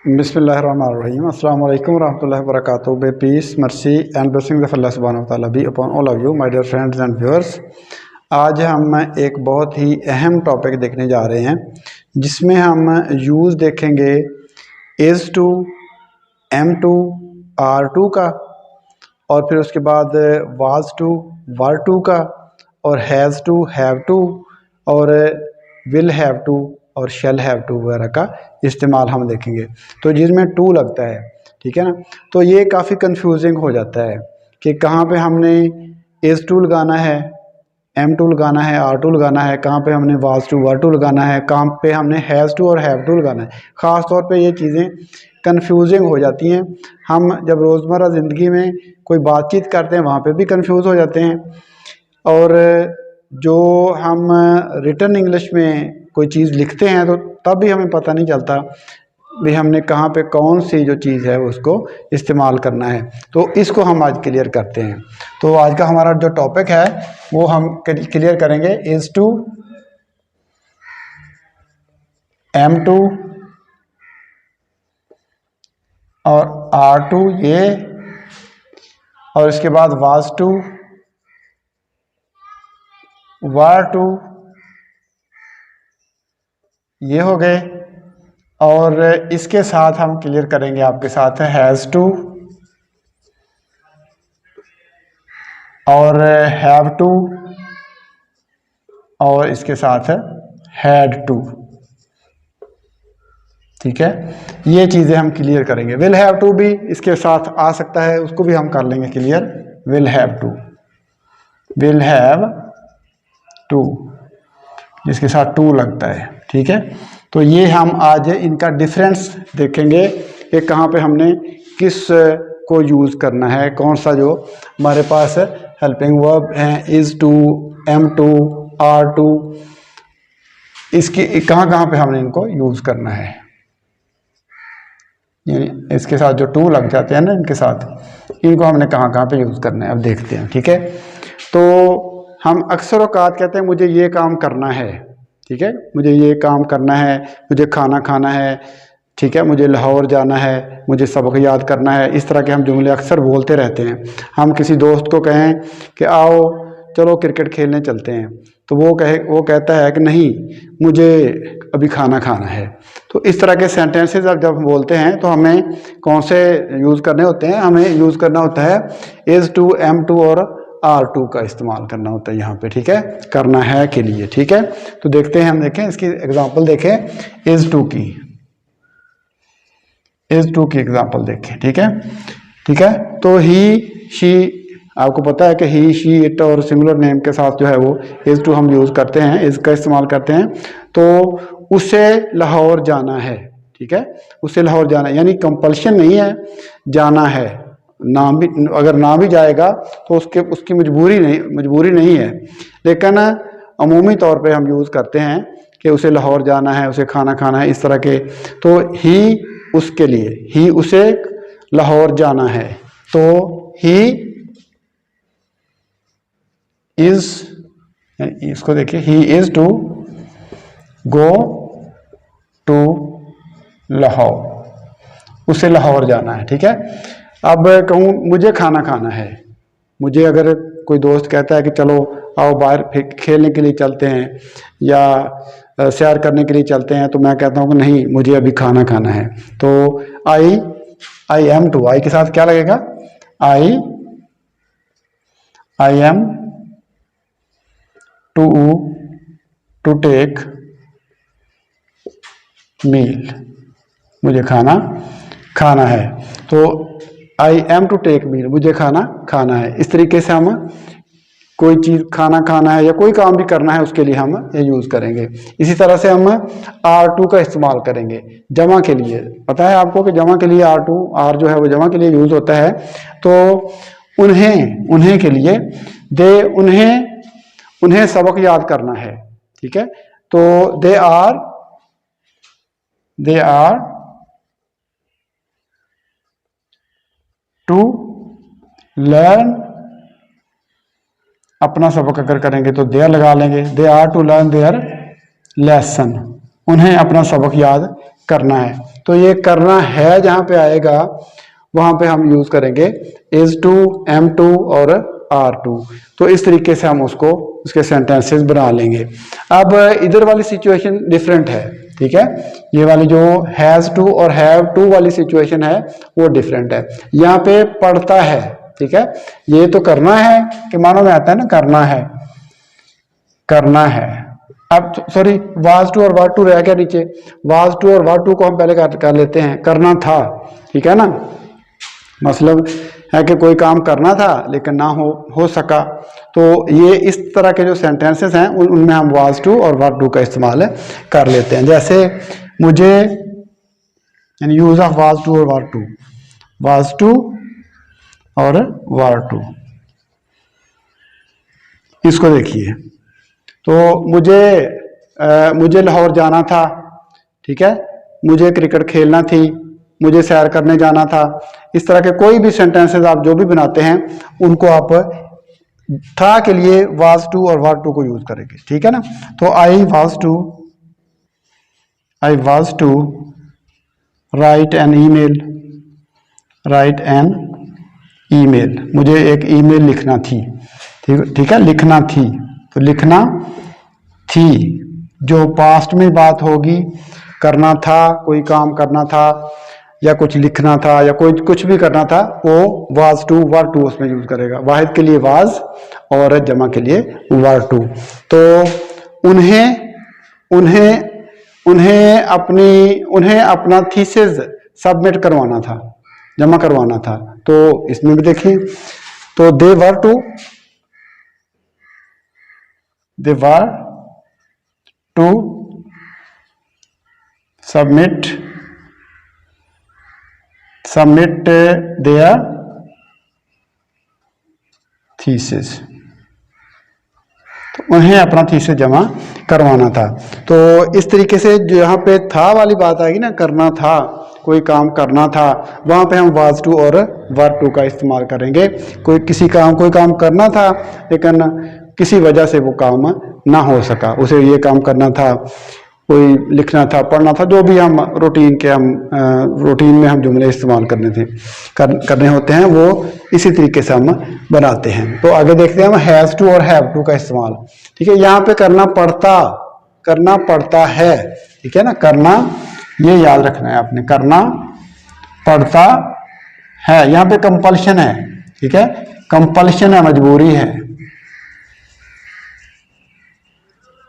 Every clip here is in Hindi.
Bismillahirrahmanirrahim. Assalamu alaikum warahmatullahi wabarakatuh. May peace, mercy and blessings of Allah subhanahu wa ta'ala be upon all of you, my dear friends and viewers. आज हम एक बहुत ही अहम टॉपिक देखने जा रहे हैं जिसमें हम यूज़ देखेंगे is to, am to, are to का, और फिर उसके बाद वाज टू, वर टू का, और हैज़ टू, हैव टू, और विल हैव टू और शेल हैव टू वगैरह का इस्तेमाल हम देखेंगे। तो जिसमें टू लगता है, ठीक है ना, तो ये काफ़ी कंफ्यूजिंग हो जाता है कि कहाँ पे हमने इज़ टू लगाना है, एम टू लगाना है, आर टू लगाना है, कहाँ पे हमने वाज टू, वर टू लगाना है, कहाँ पे हमने हैज़ टू और हैव टू लगाना है। ख़ास तौर पे ये चीज़ें कंफ्यूजिंग हो जाती हैं। हम जब रोज़मर्रा ज़िंदगी में कोई बातचीत करते हैं वहाँ पे भी कंफ्यूज हो जाते हैं, और जो हम रिटन इंग्लिश में कोई चीज़ लिखते हैं तो तब भी हमें पता नहीं चलता भी हमने कहाँ पे कौन सी जो चीज़ है उसको इस्तेमाल करना है। तो इसको हम आज क्लियर करते हैं। तो आज का हमारा जो टॉपिक है वो हम क्लियर करेंगे इज़ टू, एम टू और आर टू, ये, और इसके बाद वाज टू, वर टू, ये हो गए, और इसके साथ हम क्लियर करेंगे आपके साथ है हैज़ टू और हैव टू, और इसके साथ है हैड टू। ठीक है, ये चीज़ें हम क्लियर करेंगे। विल हैव टू भी इसके साथ आ सकता है, उसको भी हम कर लेंगे clear. Will have to, will have to, जिसके साथ टू लगता है। ठीक है, तो ये हम आज इनका डिफरेंस देखेंगे कि कहाँ पे हमने किस को यूज़ करना है, कौन सा जो हमारे पास हेल्पिंग वर्ब हैं, is to, am to, are to, इसकी कहाँ पे हमने इनको यूज़ करना है। यानी इसके साथ जो टू लग जाते हैं ना, इनके साथ इनको हमने कहाँ पे यूज़ करना है, अब देखते हैं। ठीक है, तो हम अक्सर औकात कहते हैं मुझे ये काम करना है, ठीक है, मुझे ये काम करना है, मुझे खाना खाना है, ठीक है, मुझे लाहौर जाना है, मुझे सबक याद करना है। इस तरह के हम जुमले अक्सर बोलते रहते हैं। हम किसी दोस्त को कहें कि आओ चलो क्रिकेट खेलने चलते हैं, तो वो कहता है कि नहीं, मुझे अभी खाना खाना है। तो इस तरह के सेंटेंसेस जब हम बोलते हैं तो हमें कौन से यूज़ करने होते हैं, हमें यूज़ करना होता है इज़ टू, एम टू और आर टू का इस्तेमाल करना होता है यहाँ पे। ठीक है, करना है के लिए। ठीक है, तो देखते हैं, हम देखें इसकी एग्जांपल देखें, इज़ टू की, इज़ टू की एग्जांपल देखें। ठीक है, ठीक है, तो ही, शी, आपको पता है कि ही, शी, इट और सिंगुलर नेम के साथ जो है वो इज़ टू हम यूज़ करते हैं, इज़ का इस्तेमाल करते हैं। तो उसे लाहौर जाना है, ठीक है, उसे लाहौर जाना है, यानी कंपल्शन नहीं है, जाना है। ना भी, अगर ना भी जाएगा तो उसकी मजबूरी नहीं है, लेकिन अमूमी तौर पे हम यूज़ करते हैं कि उसे लाहौर जाना है, उसे खाना खाना है, इस तरह के। तो ही उसके लिए, ही उसे लाहौर जाना है, तो ही इज, इसको देखिए, he is to go to Lahore, उसे लाहौर जाना है। ठीक है, अब कहूँ मुझे खाना खाना है, मुझे अगर कोई दोस्त कहता है कि चलो आओ बाहर खेलने के लिए चलते हैं या सैर करने के लिए चलते हैं, तो मैं कहता हूँ कि नहीं, मुझे अभी खाना खाना है। तो आई एम टू, आई के साथ क्या लगेगा, I am to take meal, मुझे खाना खाना है। तो I am to take meal, मुझे खाना खाना है। इस तरीके से हम कोई चीज़ खाना खाना है या कोई काम भी करना है उसके लिए हम ये यूज़ करेंगे। इसी तरह से हम आर टू का इस्तेमाल करेंगे जमा के लिए। पता है आपको कि जमा के लिए आर टू, आर जो है वो जमा के लिए यूज़ होता है। तो उन्हें के लिए, दे, उन्हें सबक याद करना है। ठीक है, तो दे आर टू लर्न, अपना सबक अगर करेंगे तो देयर लगा लेंगे, they are to learn their lesson, उन्हें अपना सबक याद करना है। तो ये करना है जहां पे आएगा वहां पे हम यूज करेंगे इज टू, एम टू और आर टू। तो इस तरीके से हम उसको उसके सेंटेंसेस बना लेंगे। अब इधर वाली सिचुएशन डिफरेंट है, ठीक है। ये वाली जो हैज टू और हैव टू वाली सिचुएशन है वो डिफरेंट है। यहाँ पे पढ़ता है, ठीक है। ये तो करना है कि मानो में आता है ना, करना है, करना है। अब सॉरी, वाज टू और वाज टू रह गया नीचे। वाज टू और वाज टू को हम पहले कर लेते हैं, करना था, ठीक है ना। मतलब है कि कोई काम करना था लेकिन ना हो सका। तो ये इस तरह के जो सेंटेंसेस हैं उनमें हम वाज टू और वाज टू का इस्तेमाल कर लेते हैं। जैसे मुझे, यानी यूज ऑफ वाज टू और वाज टू, वाज टू और वाज टू। इसको देखिए, तो मुझे लाहौर जाना था, ठीक है। मुझे क्रिकेट खेलना थी, मुझे सैर करने जाना था। इस तरह के कोई भी सेंटेंसेस आप जो भी बनाते हैं उनको आप था के लिए वाज टू और वाज टू को यूज करेंगे, ठीक है ना। तो I was to write an email, मुझे एक ईमेल लिखना थी, ठीक है, लिखना थी। तो लिखना थी जो पास्ट में बात होगी, करना था, कोई काम करना था या कुछ लिखना था या कोई कुछ भी करना था, वो वाज टू वाज टू उसमें यूज करेगा। वाहिद के लिए वाज और जमा के लिए वाज टू। तो उन्हें अपना थीसिस सबमिट करवाना था, जमा करवाना था। तो इसमें भी देखिए, तो दे वर टू सबमिट देयर थीसिस। तो उन्हें अपना थीसिस जमा करवाना था। तो इस तरीके से जो यहाँ पे था वाली बात आएगी ना, करना था, कोई काम करना था, वहां पे हम वाज टू और वर टू का इस्तेमाल करेंगे। कोई काम करना था लेकिन किसी वजह से वो काम ना हो सका, उसे ये काम करना था, कोई लिखना था, पढ़ना था, जो भी हम रूटीन में हम जुमले इस्तेमाल करने होते हैं वो इसी तरीके से हम बनाते हैं। तो आगे देखते हैं हम हैज टू और हैव टू का इस्तेमाल, ठीक है। यहाँ पे करना पड़ता है, ठीक है ना। करना, ये याद रखना है आपने, करना पड़ता है। यहाँ पे कंपल्शन है, ठीक है, कंपल्शन है, मजबूरी है।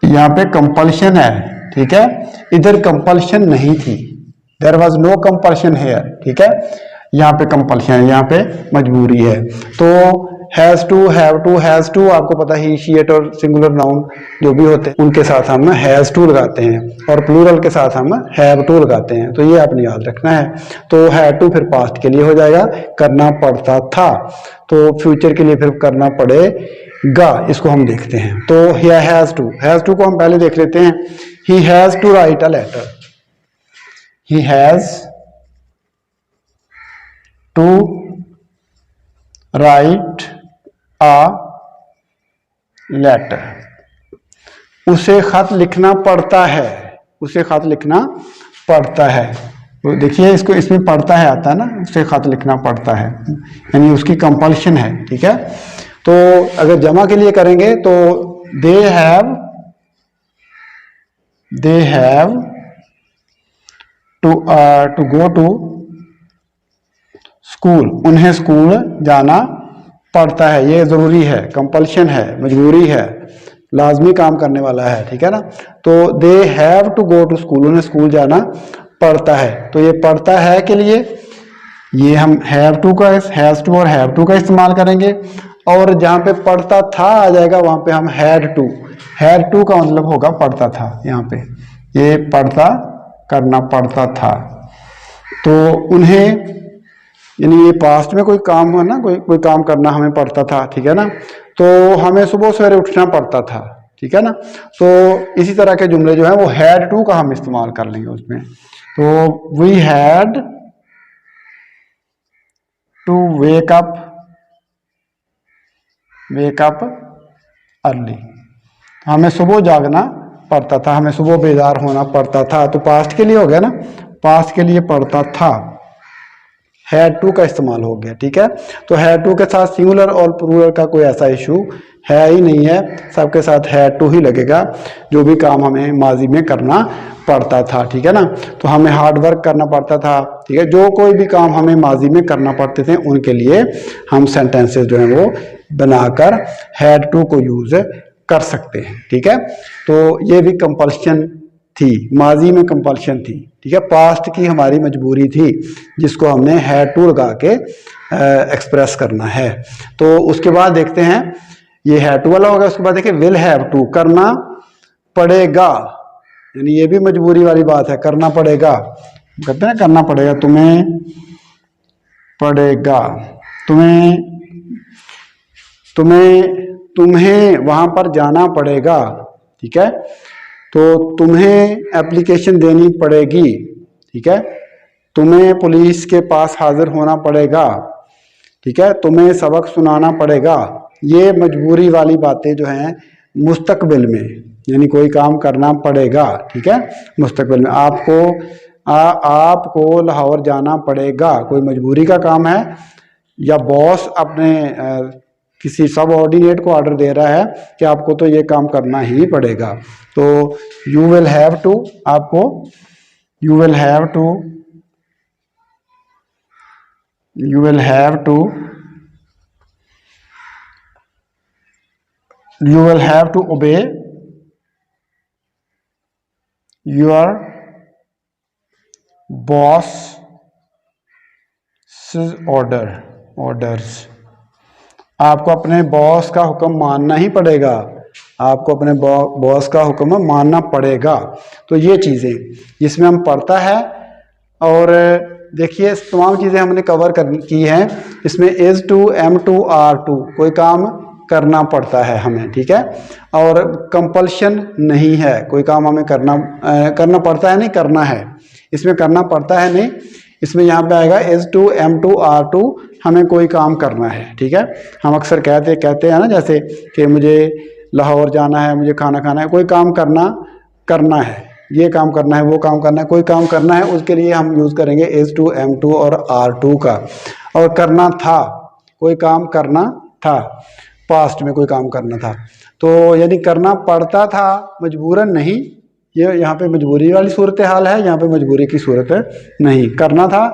यहाँ पे कंपल्शन है, ठीक है। इधर कंपल्शन नहीं थी, there was no compulsion here, ठीक है। यहाँ पे कंपल्शन है, यहाँ पे मजबूरी है। तो has to, have to, has to आपको पता ही, शी इट और सिंगुलर नाउन जो भी होते हैं उनके साथ हम हैज टू लगाते हैं और प्लूरल के साथ हम हैव टू लगाते हैं। तो ये आपने याद रखना है। तो हैव टू फिर पास्ट के लिए हो जाएगा, करना पड़ता था। तो फ्यूचर के लिए फिर करना पड़ेगा, इसको हम देखते हैं। तो हैज टू को हम पहले देख लेते हैं। He has to write a letter, he has to write a letter. उसे खत लिखना पड़ता है, उसे खत लिखना पड़ता है। तो देखिए इसको, इसमें पड़ता है आता है ना, उसे खत लिखना पड़ता है, यानी उसकी कंपल्शन है, ठीक है। तो अगर जमा के लिए करेंगे तो they have to go to school, उन्हें स्कूल जाना पड़ता है। ये जरूरी है, कंपल्शन है, मजबूरी है, लाजमी काम करने वाला है, ठीक है ना। तो they have to go to school, उन्हें स्कूल जाना पड़ता है। तो ये पड़ता है के लिए ये हम हैव टू का, हैज टू और हैव टू का इस्तेमाल करेंगे। और जहां पे पढ़ता था आ जाएगा वहां पे हम हैड टू का मतलब होगा पढ़ता था। यहाँ पे ये पढ़ता, करना पड़ता था। तो उन्हें, यानी ये पास्ट में कोई काम हो ना, कोई काम करना हमें पड़ता था, ठीक है ना। तो हमें सुबह सवेरे उठना पड़ता था, ठीक है ना। तो इसी तरह के जुमले जो है वो हैड टू का हम इस्तेमाल कर लेंगे उसमें। तो we had to wake up early, हमें सुबह जागना पड़ता था, हमें सुबह बेदार होना पड़ता था। तो पास्ट के लिए हो गया ना, पास्ट के लिए पढ़ता था, हैड टू का इस्तेमाल हो गया। ठीक है, तो हैड टू के साथ सिंगुलर और प्लूरल का कोई ऐसा इशू है ही नहीं है, सबके साथ हैड टू ही लगेगा, जो भी काम हमें माजी में करना पड़ता था। ठीक है ना, तो हमें हार्ड वर्क करना पड़ता था। ठीक है, जो कोई भी काम हमें माजी में करना पड़ते थे उनके लिए हम सेंटेंसेस जो है वो बनाकर हैड टू को यूज कर सकते हैं। ठीक है, तो ये भी कंपल्शन थी, माजी में कंपल्शन थी। ठीक है, पास्ट की हमारी मजबूरी थी जिसको हमने हैड टू लगा के एक्सप्रेस करना है। तो उसके बाद देखते हैं, ये हैड टू वाला होगा, उसके बाद देखिए विल हैव टू, करना पड़ेगा, यानी ये भी मजबूरी वाली बात है, करना पड़ेगा। कहते हैं करना पड़ेगा, तुम्हें पड़ेगा, तुम्हें तुम्हें तुम्हें वहां पर जाना पड़ेगा। ठीक है, तो तुम्हें एप्लीकेशन देनी पड़ेगी। ठीक है, तुम्हें पुलिस के पास हाजिर होना पड़ेगा। ठीक है, तुम्हें सबक सुनाना पड़ेगा। ये मजबूरी वाली बातें जो हैं मुस्तकबिल में, यानी कोई काम करना पड़ेगा। ठीक है, मुस्तकबिल में आपको लाहौर जाना पड़ेगा, कोई मजबूरी का काम है, या बॉस अपने किसी सब ऑर्डिनेट को ऑर्डर दे रहा है कि आपको तो ये काम करना ही पड़ेगा। तो यू विल हैव टू, आपको you will have to, you will have to, you will have to obey your boss's orders। आपको अपने बॉस का हुक्म मानना ही पड़ेगा, आपको अपने बॉस का हुक्म मानना पड़ेगा। तो ये चीज़ें जिसमें हम पढ़ता है, और देखिए तमाम चीज़ें हमने कवर की हैं। इसमें is to, am to, are to, कोई काम करना पड़ता है हमें। ठीक है, और कंपल्शन नहीं है, कोई काम हमें करना पड़ता है नहीं, करना है, इसमें करना पड़ता है नहीं, इसमें यहाँ पे आएगा is to, am to, are to, हमें कोई काम करना है। ठीक है, हम अक्सर कहते हैं ना, जैसे कि मुझे लाहौर जाना है, मुझे खाना खाना है, कोई काम करना है, ये काम करना है, वो काम करना है, कोई काम करना है, उसके लिए हम यूज करेंगे इज टू, एम टू और आर टू का। और करना था, कोई काम करना था, पास्ट में कोई काम करना था, तो यानी करना पड़ता था, मजबूरन नहीं। ये यहाँ पे मजबूरी वाली सूरत हाल है, यहाँ पे मजबूरी की सूरत नहीं। करना था,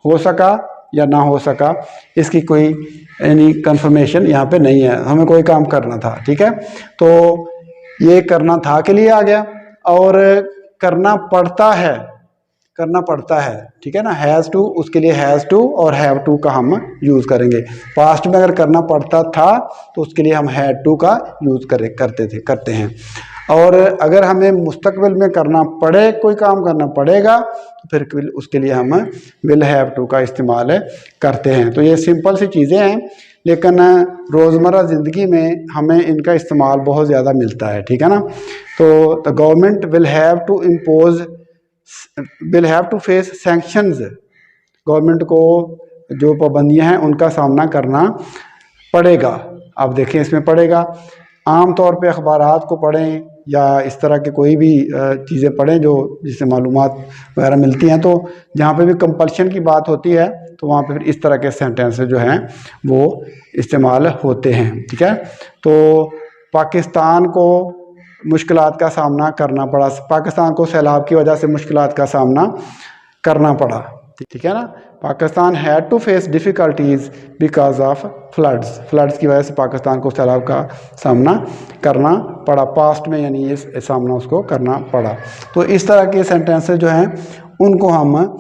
हो सका या ना हो सका, इसकी कोई यानी कंफर्मेशन यहाँ पे नहीं है, हमें कोई काम करना था। ठीक है, तो ये करना था के लिए आ गया। और करना पड़ता है, करना पड़ता है, ठीक है ना, हैज़ टू, उसके लिए हैज़ टू और हैव टू का हम यूज़ करेंगे। पास्ट में अगर करना पड़ता था तो उसके लिए हम हैड टू का यूज़ करते हैं। और अगर हमें मुस्तकबिल में करना पड़े, कोई काम करना पड़ेगा, तो फिर उसके लिए हम विल हैव टू का इस्तेमाल करते हैं। तो ये सिंपल सी चीज़ें हैं, लेकिन रोज़मर्रा ज़िंदगी में हमें इनका इस्तेमाल बहुत ज़्यादा मिलता है। ठीक है ना, तो the government will have to face sanctions, government को जो पाबंदियां हैं उनका सामना करना पड़ेगा। आप देखें इसमें पड़ेगा, आम तौर पे अखबारात को पढ़ें या इस तरह के कोई भी चीज़ें पढ़ें जो जिससे मालूमात वगैरह मिलती हैं, तो जहाँ पे भी कंपल्शन की बात होती है तो वहाँ पे फिर इस तरह के सेंटेंसेस जो हैं वो इस्तेमाल होते हैं। ठीक है, तो पाकिस्तान को मुश्किलात का सामना करना पड़ा, पाकिस्तान को सैलाब की वजह से मुश्किलात का सामना करना पड़ा। ठीक है ना, Pakistan had to face difficulties because of floods की वजह से पाकिस्तान को सैलाब का सामना करना पड़ा, पास्ट में, यानी ये सामना उसको करना पड़ा। तो इस तरह के सेंटेंसेस जो हैं उनको हम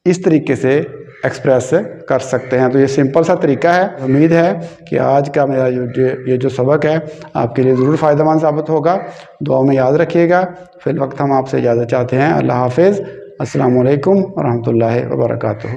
इस तरीके से एक्सप्रेस कर सकते हैं। तो ये सिंपल सा तरीका है। उम्मीद है कि आज का मेरा ये जो सबक है आपके लिए ज़रूर फ़ायदेमंद साबित होगा। दुआ में याद रखिएगा। फिल वक्त हम आपसे इजाज़त चाहते हैं। अल्लाह हाफिज़। अस्सलामु अलैकुम व रहमतुल्लाहि व बरकातुहू।